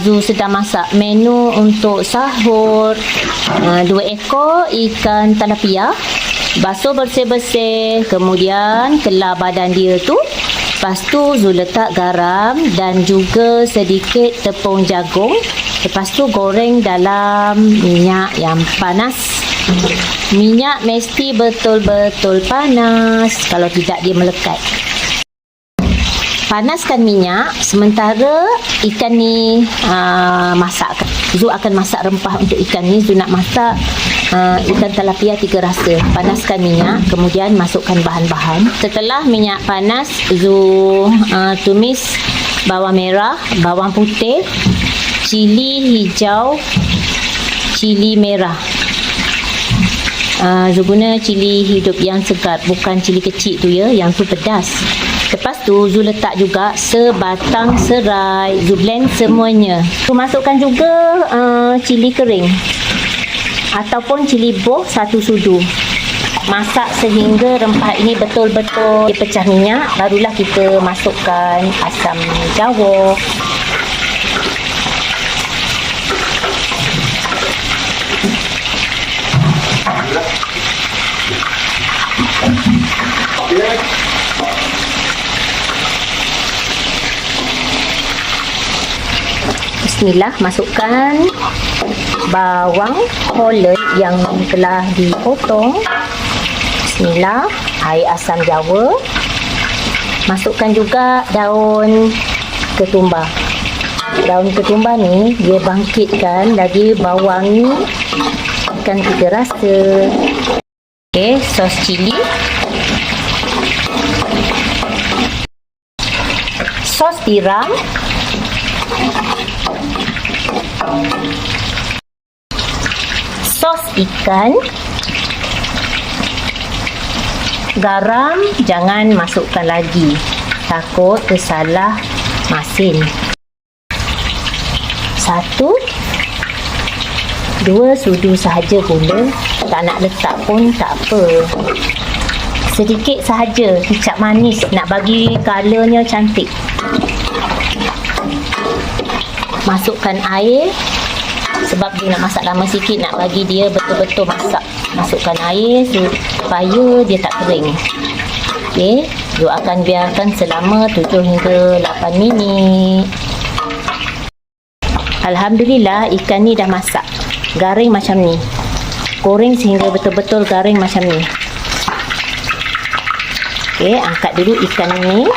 Zu sedang masak menu untuk sahur. 2 ekor ikan tilapia. Basuh bersih-bersih. Kemudian kelar badan dia tu. Lepas tu Zu letak garam dan juga sedikit tepung jagung. Lepas tu goreng dalam minyak yang panas. Minyak mesti betul-betul panas. Kalau tidak dia melekat. Panaskan minyak sementara ikan ni masak. Zu akan masak rempah untuk ikan ni. Zu nak masak ikan tilapia 3 rasa. Panaskan minyak, kemudian masukkan bahan-bahan. Setelah minyak panas, Zu tumis bawang merah, bawang putih, cili hijau, cili merah. Zu guna cili hidup yang segar, bukan cili kecil tu ya, yang tu pedas. Lepas tu Zu letak juga sebatang serai. Zu blend semuanya. Zu masukkan juga cili kering ataupun cili boh 1 sudu. Masak sehingga rempah ini betul-betul dia pecah minyak. Barulah kita masukkan asam jawa. Bismillah, masukkan bawang Holland yang telah dipotong. Bismillah, air asam jawa. Masukkan juga daun ketumbar. Daun ketumbar ni dia bangkitkan lagi bawang ni akan 3 rasa. Okey, sos cili. Sos tiram. Sos ikan. Garam jangan masukkan lagi, takut tersalah masin. 1, 2 sudu sahaja gula. Tak nak letak pun tak apa. Sedikit sahaja kicap manis nak bagi colornya cantik. Masukkan air sebab dia nak masak lama sikit, nak bagi dia betul-betul masak. Masukkan air supaya dia tak kering. Okey, Zu akan biarkan selama 7 hingga 8 minit. Alhamdulillah ikan ni dah masak. Garing macam ni. Goreng sehingga betul-betul garing macam ni. Okey, angkat dulu ikan ni.